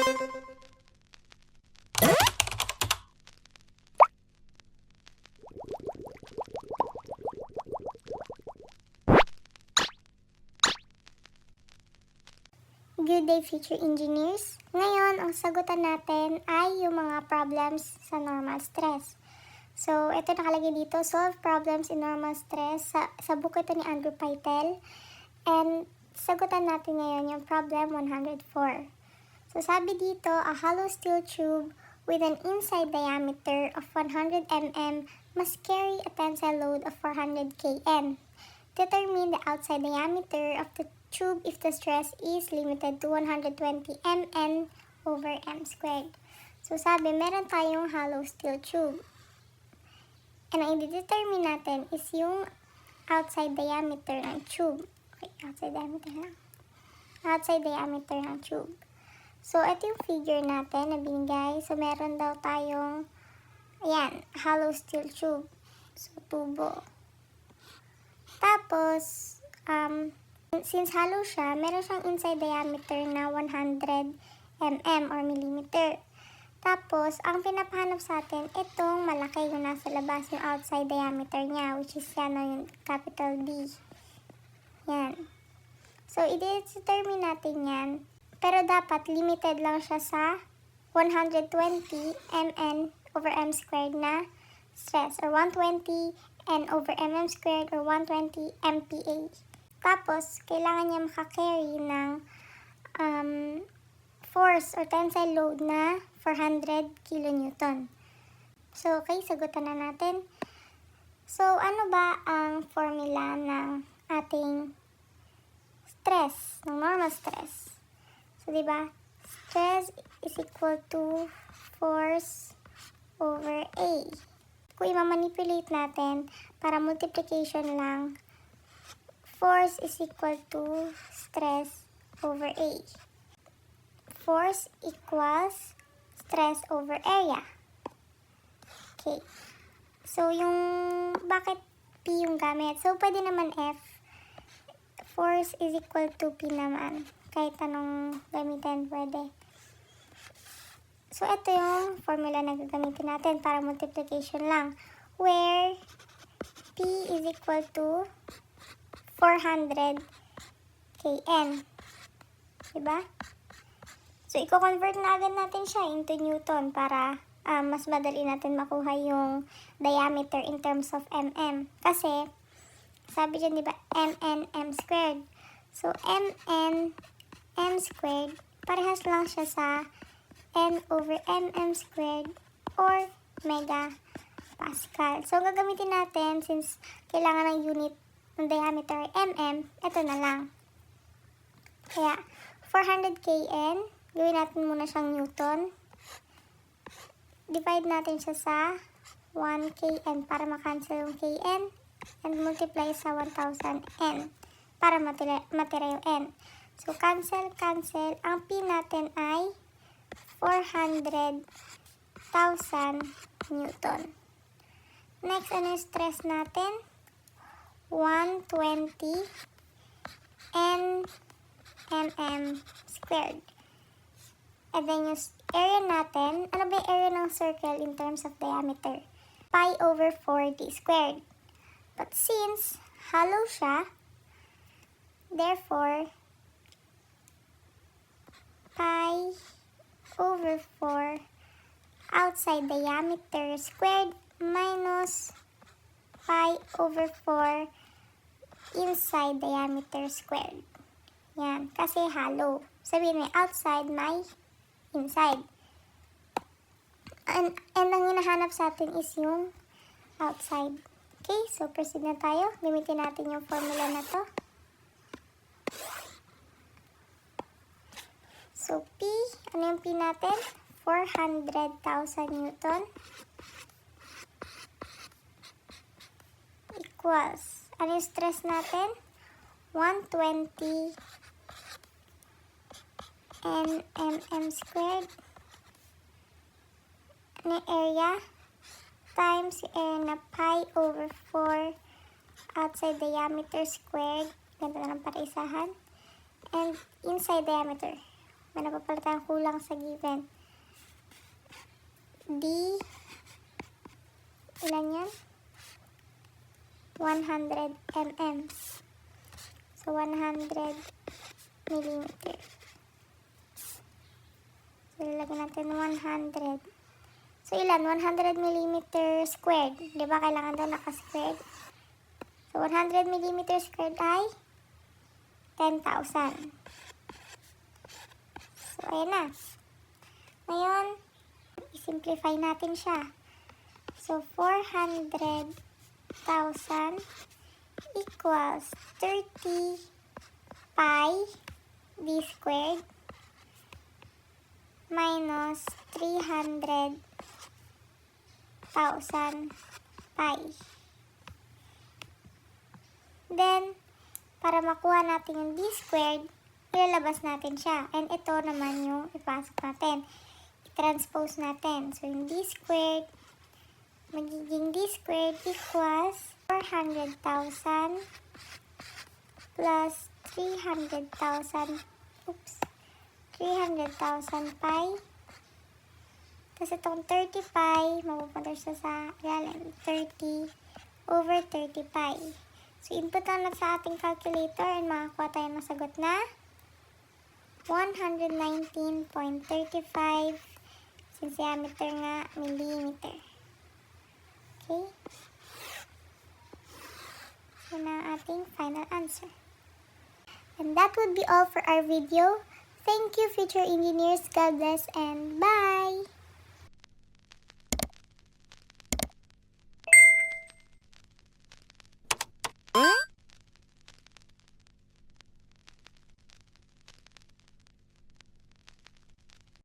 Good day, future engineers! Ngayon, ang sagutan natin ay yung mga problems sa normal stress. So, ito nakalagay dito, solve problems in normal stress. Sa book ito ni Andrew Pytel. And sagutan natin ngayon yung problem 104. So, sabi dito, a hollow steel tube with an inside diameter of 100 mm must carry a tensile load of 400 kN. Determine the outside diameter of the tube if the stress is limited to 120 mn over m squared. So sabi, meron tayong hollow steel tube. And ang i-determine natin is yung outside diameter ng tube. Okay, outside diameter lang. Outside diameter ng tube. So, ito yung figure natin na binigay. So, meron daw tayong, ayan, hollow steel tube. So, tubo. Tapos, since hollow siya, meron siyang inside diameter na 100 mm or millimeter. Tapos, ang pinapahanap sa atin, itong malaki yung nasa labas, yung outside diameter niya, which is yan, yung capital D. Yan. So, i-determine natin yan. Pero dapat limited lang siya sa 120 mn over m squared na stress, or 120 n over mm squared, or 120 MPa. Tapos, kailangan niya makakarry ng force or tensile load na 400 kilonewton. So, okay, sagutan na natin. So, ano ba ang formula ng ating stress, ng normal stress? So, diba, stress is equal to force over A. Kung i-manipulate natin, para multiplication lang, force is equal to stress over A. Force equals stress over area. Okay. So, bakit P yung gamit? So, pwede naman F. Force is equal to P naman. Kahit anong gamitin, pwede. So, ito yung formula na gagamitin natin para multiplication lang. Where P is equal to 400 kN. Diba? So, i-convert na agad natin siya into Newton para mas madali natin makuha yung diameter in terms of mm. Kasi, sabi dyan, diba, mn m squared. So, mn m squared, parehas lang siya sa n over mm squared or megapascal. So, gagamitin natin, since kailangan ng unit ng diameter mm, ito na lang. Kaya, 400 kN, gawin natin muna siyang Newton. Divide natin siya sa 1 kN para makancel yung kN and multiply sa 1,000 N para matira yung N. So, cancel. Ang P natin ay 400,000 Newton. Next, ano yung stress natin? 120 nmm squared. And then yung area natin, ano ba yung area ng circle in terms of diameter? Pi over 4d squared. But since hollow siya, therefore, pi over 4 outside diameter squared minus pi over 4 inside diameter squared. Yan, kasi hollow. Sabihin may outside, may inside. And ang hinahanap sa atin is yung outside. Okay, so proceed na tayo. Gamitin natin yung formula na to. So, P, ano yung P natin? 400,000 Newton equals, ano yung stress natin? 120 nmm squared. Ano yung area? Times yung area na pi over 4 outside diameter squared. Ganda na lang para isahan. And inside diameter. May napapala tayong kulang sa given. D, ilan yan? 100 mm. So, 100 millimeter. So, lalagyan natin 100. So, ilan? 100 millimeter squared. Diba? Kailangan daw naka-squared. So, 100 millimeter squared ay 10,000. So, ayan na. Ngayon, i-simplify natin siya. So, 400,000 equals 30 pi d squared minus 300,000 pi. Then, para makuha natin yung d squared, ilalabas natin siya. And ito naman yung ipasok natin. I-transpose natin. So, yung d squared, magiging d squared equals 400,000 plus 300,000 pi. Tapos itong 30 pi, mapupunta siya sa ilalim. 30 over 30 pi. So, input lang sa ating calculator and makakuha tayo ng sagot na 119.35 since diameter nga millimeter. Okay? Yan ang ating final answer. And that would be all for our video. Thank you, future engineers. God bless and bye!